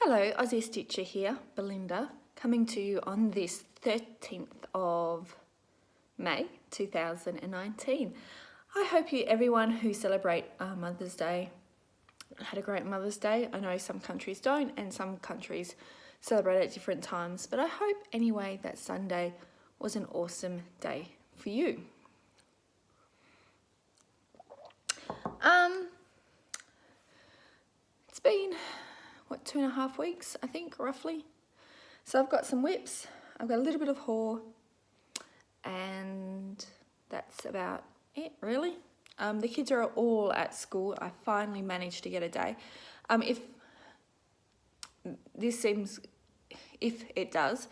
Hello, Aussie Stitcher here, Belinda, coming to you on this 13th of May 2019. I hope everyone who celebrate Mother's Day had a great Mother's Day. I know some countries don't and some countries celebrate at different times, but I hope anyway that Sunday was an awesome day for you. It's been, what, 2.5 weeks, I think, roughly. So I've got some whips, I've got a little bit of haul, and that's about it, really. The kids are all at school. I finally managed to get a day. If it does,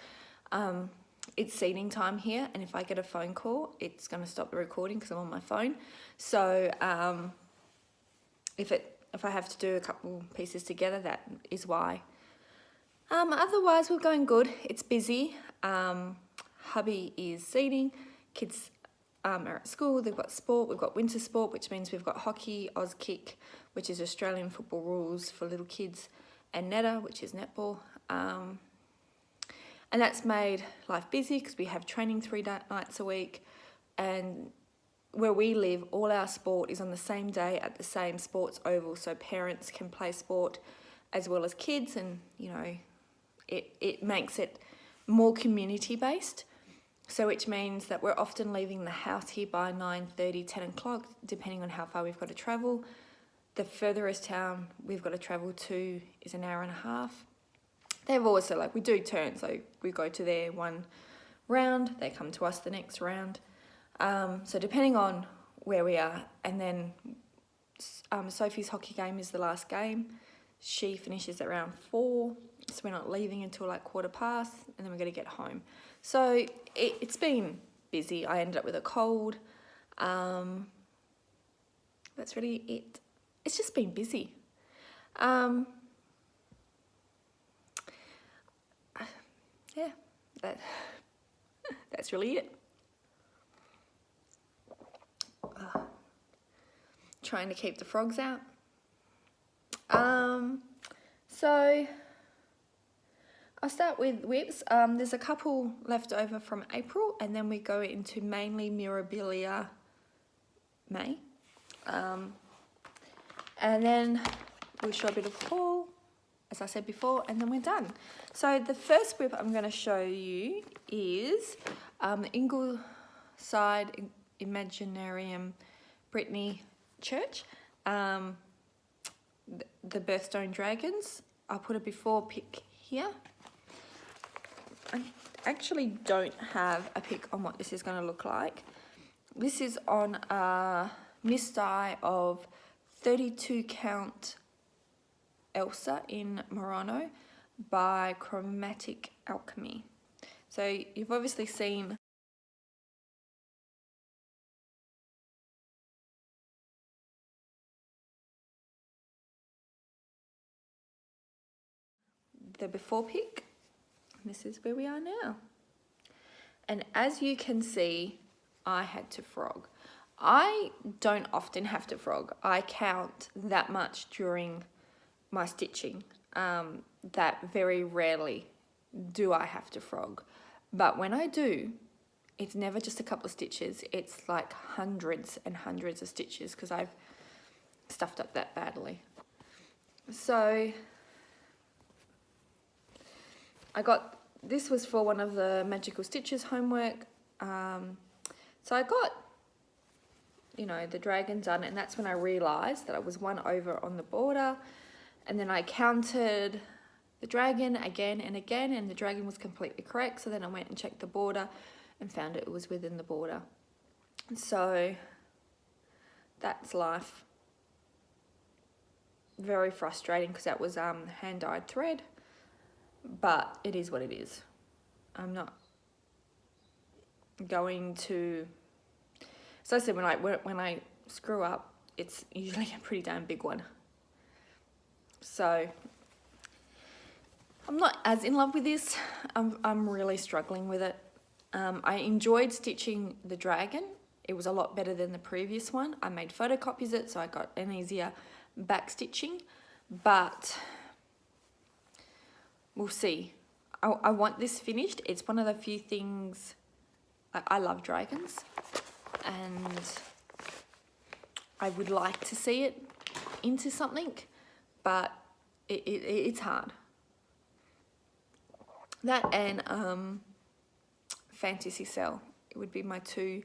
it's seating time here, and if I get a phone call, it's going to stop the recording because I'm on my phone. So if I have to do a couple pieces together, that is why. Otherwise, we're going good. It's busy. Hubby is seating. Kids are at school. They've got sport. We've got winter sport, which means we've got hockey, Oz kick, which is Australian football rules for little kids, and netta, which is netball. And that's made life busy because we have training 3 nights a week, and where we live, all our sport is on the same day at the same sports oval, so parents can play sport as well as kids, and you know, it makes it more community based. So which means that we're often leaving the house here by 9:30, 10 o'clock, depending on how far we've got to travel. The furthest town we've got to travel to is 1.5 hours. They've also, like, we do turns, so we go to their one round, they come to us the next round. So depending on where we are, and then Sophie's hockey game is the last game. She finishes at around 4, so we're not leaving until like 15:15, and then we're going to get home. So it's been busy. I ended up with a cold. That's really it. It's just been busy. Yeah, that's really it. Trying to keep the frogs out. So I'll start with whips. There's a couple left over from April, and then we go into mainly Mirabilia May. And then we'll show a bit of haul, as I said before, and then we're done. So the first whip I'm going to show you is Ingleside Imaginarium Brittany Church, the Birthstone Dragons. I'll put a before pic here. I actually don't have a pic on what this is going to look like. This is on a mist-dye of 32 count Elsa in Murano by Chromatic Alchemy. So you've obviously seen the before pic. This is where we are now. And as you can see, I had to frog. I don't often have to frog. I count that much during my stitching, that very rarely do I have to frog. But when I do, it's never just a couple of stitches. It's like hundreds and hundreds of stitches because I've stuffed up that badly. So this was for one of the Magical Stitches homework. So I got, you know, the dragon done, and that's when I realised that I was one over on the border, and then I counted the dragon again and again, and the dragon was completely correct. So then I went and checked the border and found it was within the border. So that's life. Very frustrating because that was hand-dyed thread. But it is what it is. I'm not going to... So I said, when I screw up, it's usually a pretty damn big one. So I'm not as in love with this. I'm really struggling with it. I enjoyed stitching the dragon. It was a lot better than the previous one. I made photocopies of it, so I got an easier back stitching. But we'll see. I want this finished. It's one of the few things, I love dragons, and I would like to see it into something, but it's hard. That and Fantasy Cell, it would be my two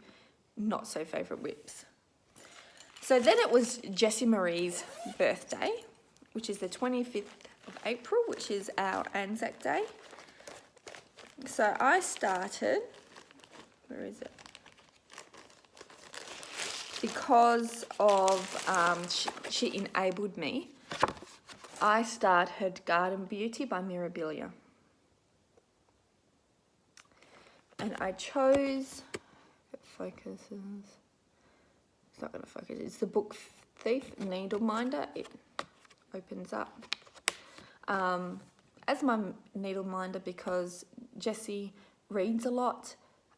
not so favourite whips. So then it was Jessie Marie's birthday, which is the 25th of April, which is our Anzac Day. So I started, where is it? Because of, she enabled me, I started Garden Beauty by Mirabilia. And I chose, it focuses, it's not going to focus, it's the Book Thief Needle Minder. It opens up as my needle minder because Jessie reads a lot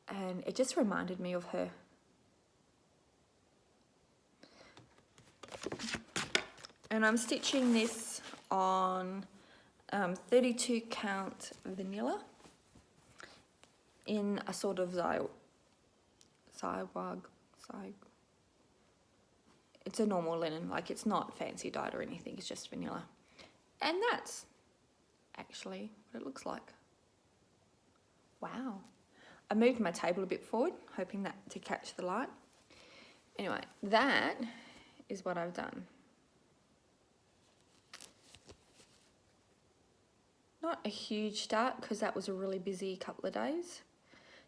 and it just reminded me of her. And I'm stitching this on 32 count vanilla in a sort of it's a normal linen, like it's not fancy dyed or anything, it's just vanilla. And that's actually what it looks like. Wow. I moved my table a bit forward, hoping that to catch the light. Anyway, that is what I've done. Not a huge start because that was a really busy couple of days.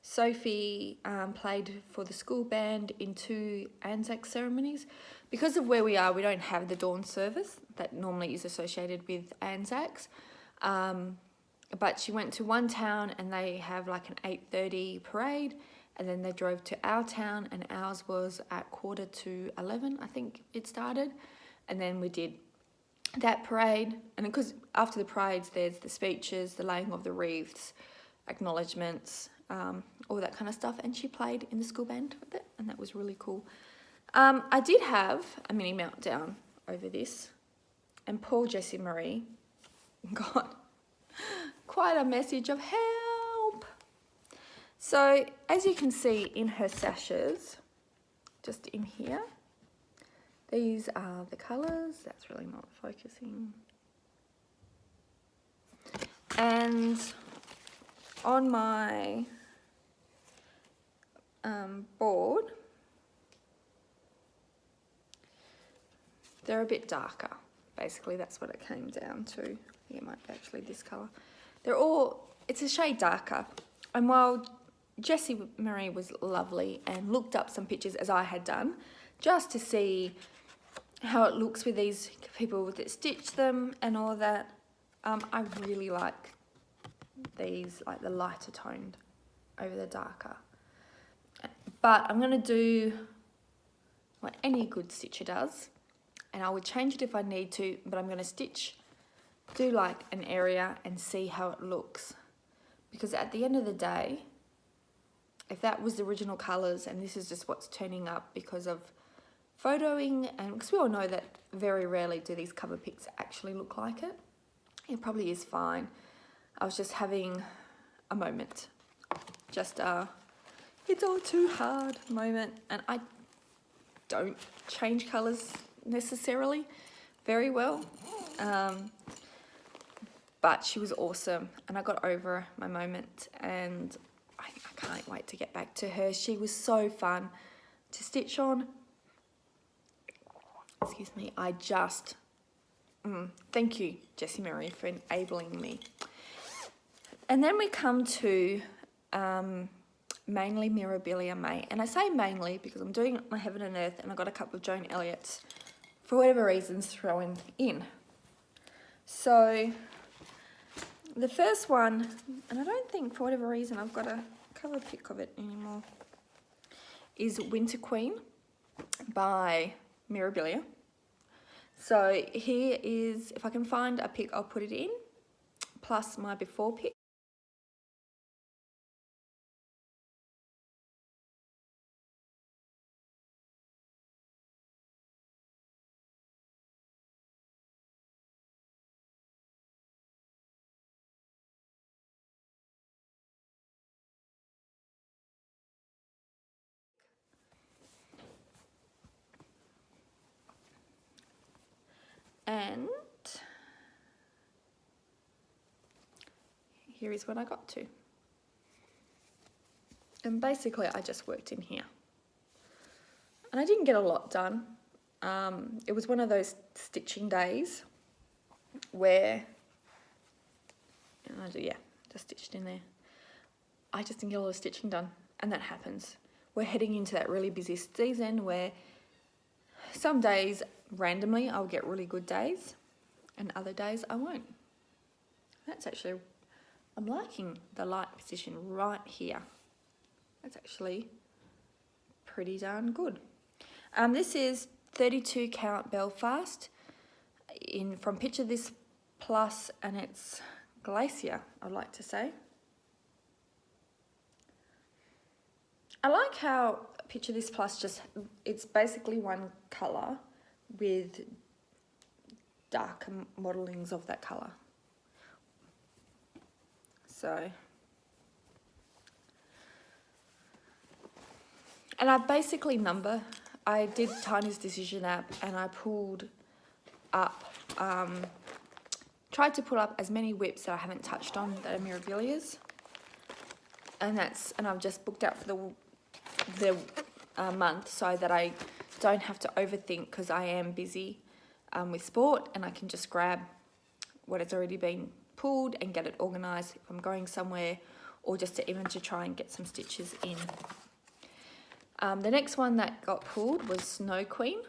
Sophie played for the school band in 2 Anzac ceremonies. Because of where we are, we don't have the dawn service that normally is associated with Anzacs. But she went to one town and they have like an 8:30 parade, and then they drove to our town and ours was at 11:45, I think it started. And then we did that parade, and because after the parades there's the speeches, the laying of the wreaths, acknowledgements, all that kind of stuff, and she played in the school band with it, and that was really cool. I did have a mini meltdown over this, and poor Jessie Marie got quite a message of help. So as you can see in her sashes, just in here, these are the colours. That's really not focusing. And on my board, they're a bit darker. Basically, that's what it came down to. I think it might be actually this colour. They're all, it's a shade darker. And while Jessie Marie was lovely and looked up some pictures as I had done, just to see how it looks with these people that stitch them and all that, I really like these, like the lighter toned over the darker. But I'm going to do what any good stitcher does, and I would change it if I need to, but I'm going to do like an area and see how it looks. Because at the end of the day, if that was the original colours and this is just what's turning up because of photoing, and because we all know that very rarely do these cover pics actually look like it, it probably is fine. I was just having a moment, just it's all too hard moment, and I don't change colours necessarily very well, but she was awesome and I got over my moment, and I can't wait to get back to her. She was so fun to stitch on. Excuse me, I just thank you, Jessie Marie, for enabling me. And then we come to mainly Mirabilia May, and I say mainly because I'm doing my Heaven and Earth and I got a couple of Joan Elliott's for whatever reasons thrown in. So the first one, and I don't think for whatever reason I've got a cover pic of it anymore, is Winter Queen by Mirabilia. So here is, if I can find a pic, I'll put it in, plus my before pic. And here is what I got to. And basically I just worked in here. And I didn't get a lot done. It was one of those stitching days where, just stitched in there. I just didn't get a lot of stitching done, and that happens. We're heading into that really busy season where some days randomly I'll get really good days and other days I won't. That's actually, I'm liking the light position right here. That's actually pretty darn good. This is 32 count Belfast from Picture This Plus, and it's Glacier, I'd like to say. I like how Picture This Plus it's basically one colour with darker modellings of that colour. So, and I basically I did Tiny's Decision app and I pulled up, tried to pull up as many whips that I haven't touched on that are Mirabilias. And I've just booked out for the month so that I don't have to overthink, because I am busy with sport, and I can just grab what has already been pulled and get it organised if I'm going somewhere, or just even to try and get some stitches in. The next one that got pulled was Snow Queen.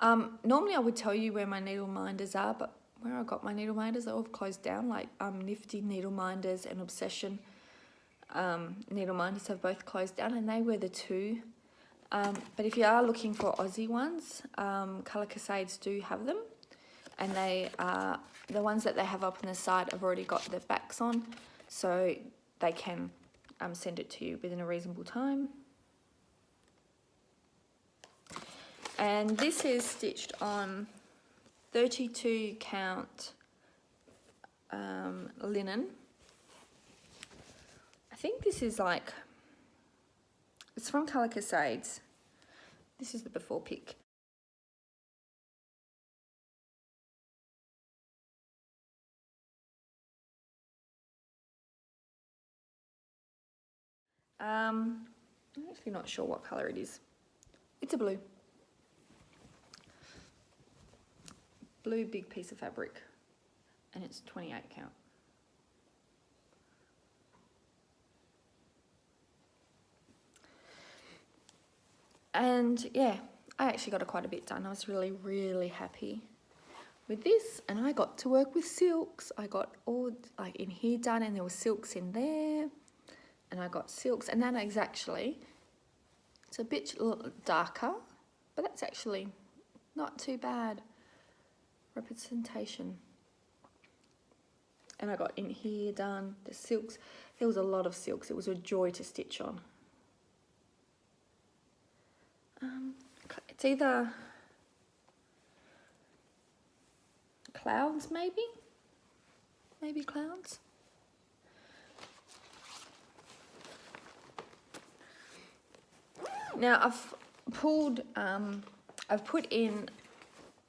Normally I would tell you where my needle minders are, but where I got my needle minders are all closed down, like Nifty Needle Minders and Obsession Needle Minders have both closed down, and they were the two. But if you are looking for Aussie ones, Colour Cascades do have them, and they are the ones that they have up on the side. I've already got the backs on, so they can send it to you within a reasonable time. And this is stitched on 32 count linen. I think this is it's from Colour Cascades. This is the before pic. I'm actually not sure what colour it is. It's a blue. Blue big piece of fabric, and it's 28 count. And yeah, I actually got quite a bit done. I was really, really happy with this, and I got to work with silks. I got all in here done, and there were silks in there, and I got silks, and that is actually, it's a bit darker, but that's actually not too bad representation. And I got in here done, the silks. There was a lot of silks. It was a joy to stitch on. It's either clouds, maybe clouds. Now I've put in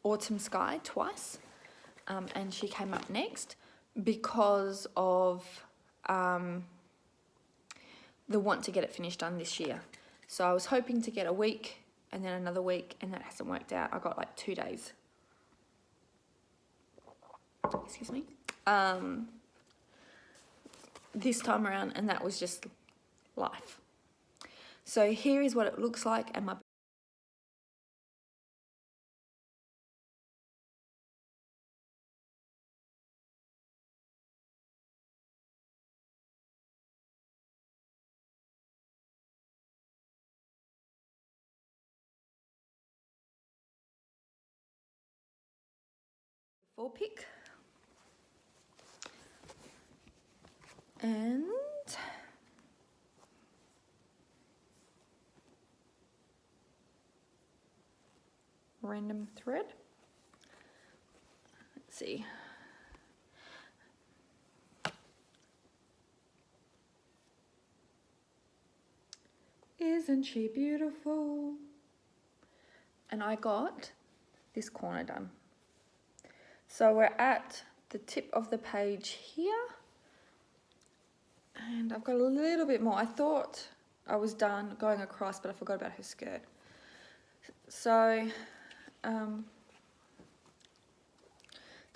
Autumn Sky twice, and she came up next because of the want to get it finished done this year. So I was hoping to get a week and then another week, and that hasn't worked out. I got 2 days. Excuse me. This time around, and that was just life. So here is what it looks like, and my before pick. And random thread. Let's see. Isn't she beautiful? And I got this corner done. So we're at the tip of the page here, and I've got a little bit more. I thought I was done going across, but I forgot about her skirt. So, tell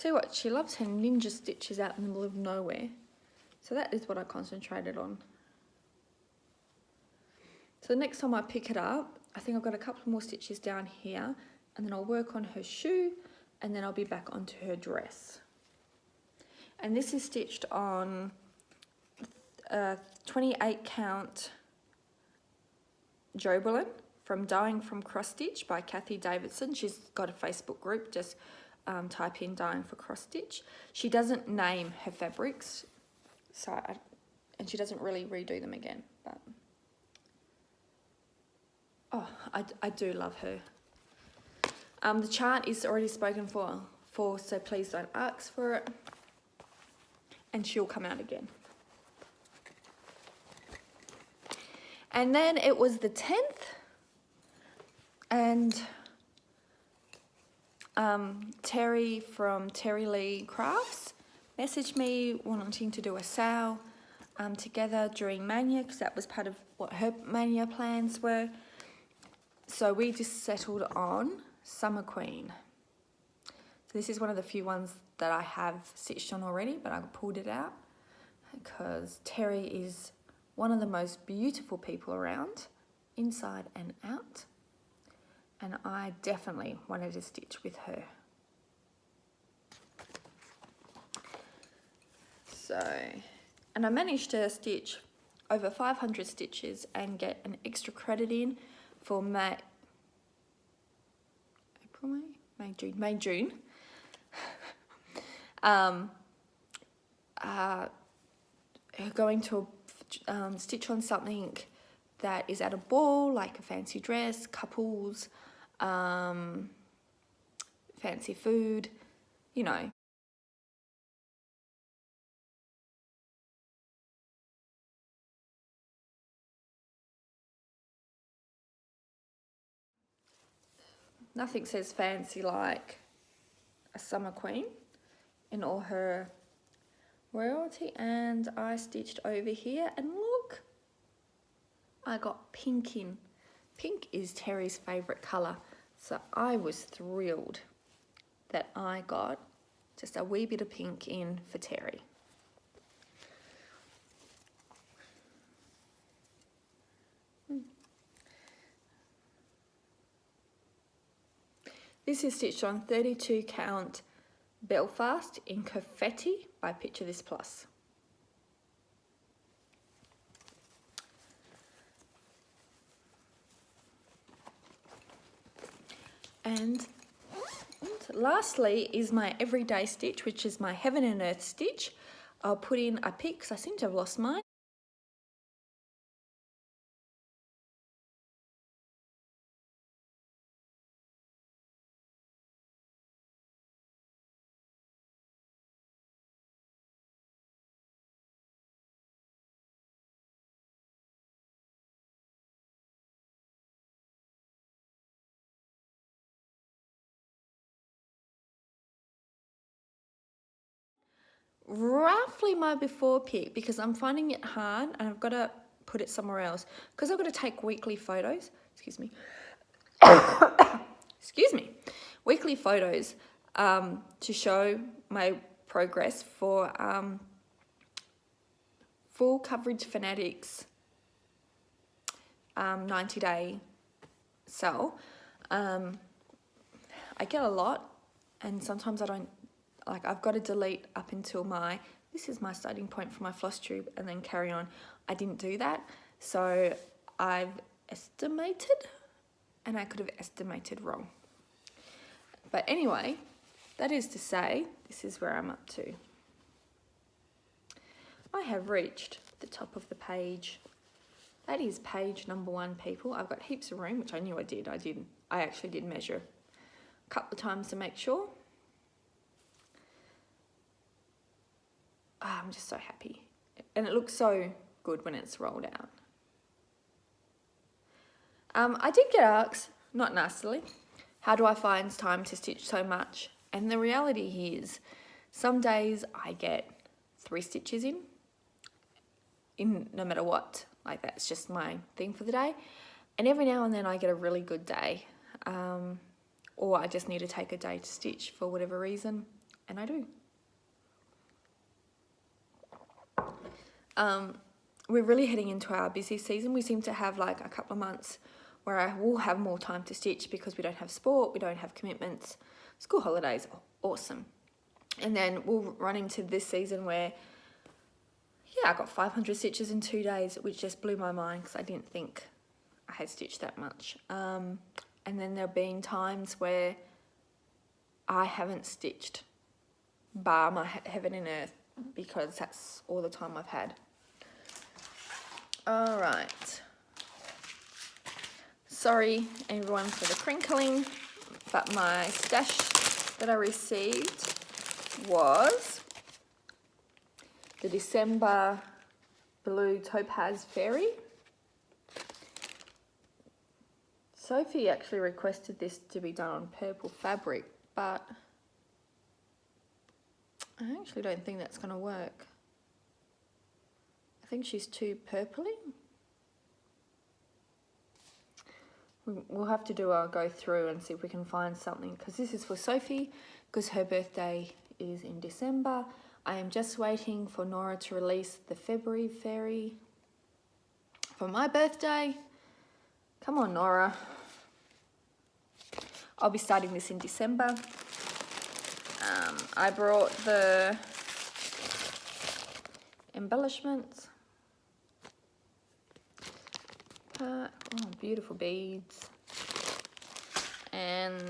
you what, she loves her ninja stitches out in the middle of nowhere. So that is what I concentrated on. So next time I pick it up, I think I've got a couple more stitches down here, and then I'll work on her shoe, and then I'll be back onto her dress. And this is stitched on 28 count Joberlin from Dying from Cross Stitch by Kathy Davidson. She's got a Facebook group, just type in Dying for Cross Stitch. She doesn't name her fabrics, and she doesn't really redo them again, but oh, I do love her. The chart is already spoken for, so please don't ask for it, and she'll come out again. And then it was the 10th, and Terry from Terrylee Crafts messaged me wanting to do a sale together during Mania, because that was part of what her Mania plans were. So we just settled on Summer Queen. So this is one of the few ones that I have stitched on already, but I pulled it out because Terry is one of the most beautiful people around, inside and out, and I definitely wanted to stitch with her. So, and I managed to stitch over 500 stitches and get an extra credit in for May, June. Going to stitch on something that is at a ball, like a fancy dress, couples, fancy food, you know. Nothing says fancy like a Summer Queen in all her royalty. And I stitched over here, and look, I got pink in. Pink is Terry's favourite colour, so I was thrilled that I got just a wee bit of pink in for Terry. This is stitched on 32 count Belfast in Confetti by Picture This Plus. And lastly is my everyday stitch, which is my Heaven and Earth stitch. I'll put in a pic because I seem to have lost mine. Roughly my before pic, because I'm finding it hard and I've got to put it somewhere else because I've got to take weekly photos. Excuse me. Excuse me. Weekly photos to show my progress for Full Coverage Fanatics 90-day sell. I get a lot, and sometimes I don't. Like, I've got to delete up until this is my starting point for my Flosstube, and then carry on. I didn't do that, so I've estimated, and I could have estimated wrong. But anyway, that is to say, this is where I'm up to. I have reached the top of the page. That is page number 1, people. I've got heaps of room, which I knew I did. I actually did measure a couple of times to make sure. I'm just so happy. And it looks so good when it's rolled out. I did get asked, not nastily, how do I find time to stitch so much? And the reality is, some days I get 3 stitches in no matter what. Like, that's just my thing for the day. And every now and then I get a really good day. Or I just need to take a day to stitch for whatever reason, and I do. We're really heading into our busy season. We seem to have like a couple of months where I will have more time to stitch because we don't have sport, we don't have commitments. School holidays are awesome. And then we'll run into this season where, yeah, I got 500 stitches in 2 days, which just blew my mind because I didn't think I had stitched that much. And then there have been times where I haven't stitched, bar my heaven and earth, because that's all the time I've had. All right. Sorry everyone for the crinkling, but my stash that I received was the December Blue Topaz Fairy. Sophie actually requested this to be done on purple fabric, but I actually don't think that's going to work. I think she's too purpley. We'll have to do a go through and see if we can find something, because this is for Sophie, because her birthday is in December. I am just waiting for Nora to release the February Fairy for my birthday. Come on, Nora. I'll be starting this in December. I brought the embellishments. Oh, beautiful beads. And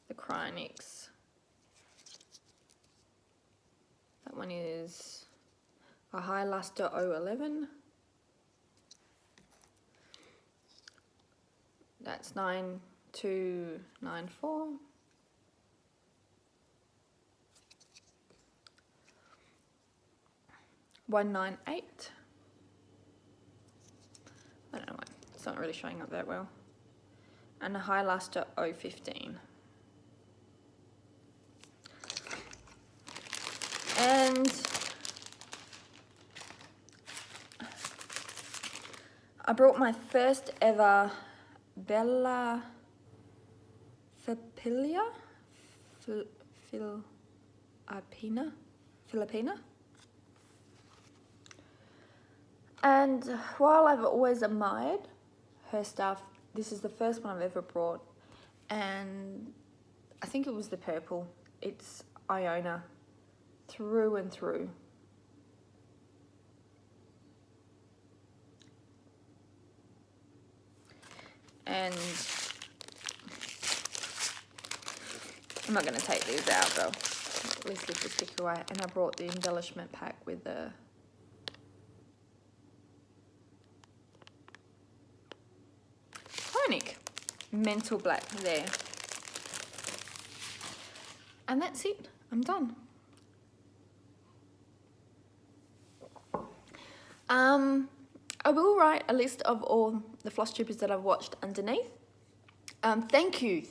the Cryonics. That one is a High Luster 011. That's 9294. $198. I don't know why it's not really showing up that well. And a High Luster 015. And I brought my first ever Bella Filipina. And while I've always admired her stuff, this is the first one I've ever brought, and I think it was the purple. It's Iona through and through. And I'm not going to take these out though, at least leave the sticker away. And I brought the embellishment pack with the Chronic Mental Black there. And that's it, I'm done. I will write a list of all the Flosstubers that I've watched underneath. Thank you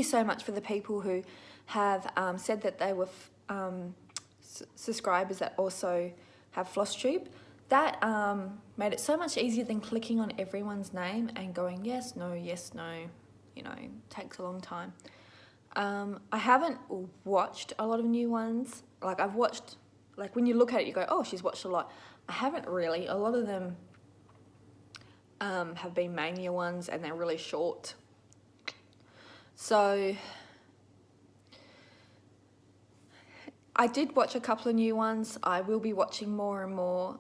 so much for the people who have said that they were subscribers that also have Flosstube. That made it so much easier than clicking on everyone's name and going yes, no, you know, takes a long time. I haven't watched a lot of new ones. Like, I've watched, like, when you look at it you go, oh, she's watched a lot. I haven't really. A lot of them have been mania ones and they're really short. So I did watch a couple of new ones. I will be watching more and more,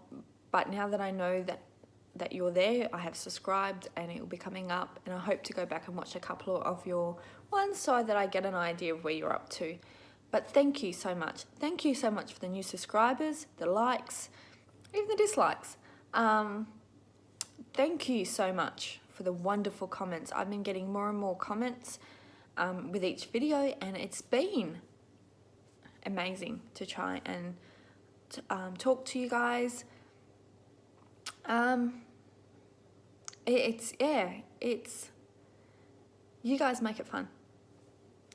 but now that I know that you're there, I have subscribed and it will be coming up, and I hope to go back and watch a couple of your ones so that I get an idea of where you're up to. But thank you so much. Thank you so much for the new subscribers, the likes, even the dislikes. Thank you so much for the wonderful comments. I've been getting more and more comments with each video, and it's been amazing to try and talk to you guys. it's you guys make it fun.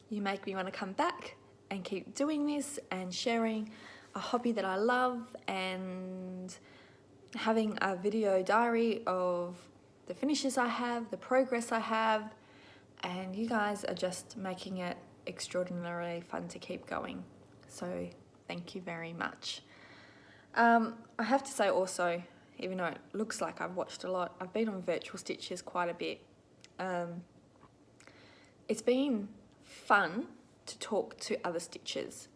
You make me want to come back and keep doing this and sharing a hobby that I love and having a video diary of the finishes I have, the progress I have, and you guys are just making it extraordinarily fun to keep going. So thank you very much. I have to say also, even though it looks like I've watched a lot, I've been on virtual stitches quite a bit. It's been fun to talk to other stitchers.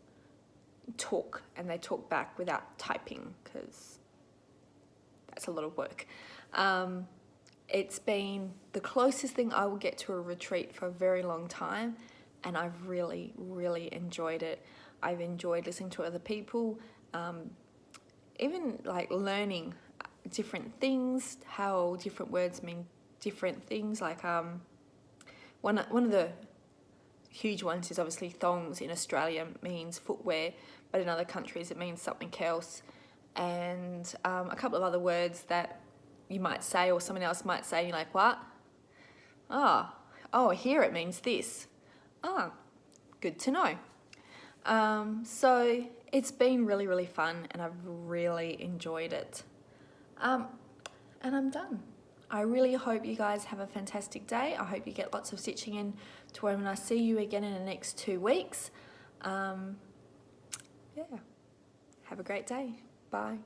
Talk, and they talk back without typing, because that's a lot of work. It's been the closest thing I will get to a retreat for a very long time, and I've really, really enjoyed it. I've enjoyed listening to other people, even like learning different things, how different words mean different things. Like one of the huge ones is obviously thongs in Australia means footwear, but in other countries it means something else. And a couple of other words that you might say or someone else might say, you're like, what? Oh, here it means this. Good to know. So it's been really, really fun, and I've really enjoyed it. And I'm done. I really hope you guys have a fantastic day. I hope you get lots of stitching in to when I see you again in the next 2 weeks. Yeah. Have a great day. Bye.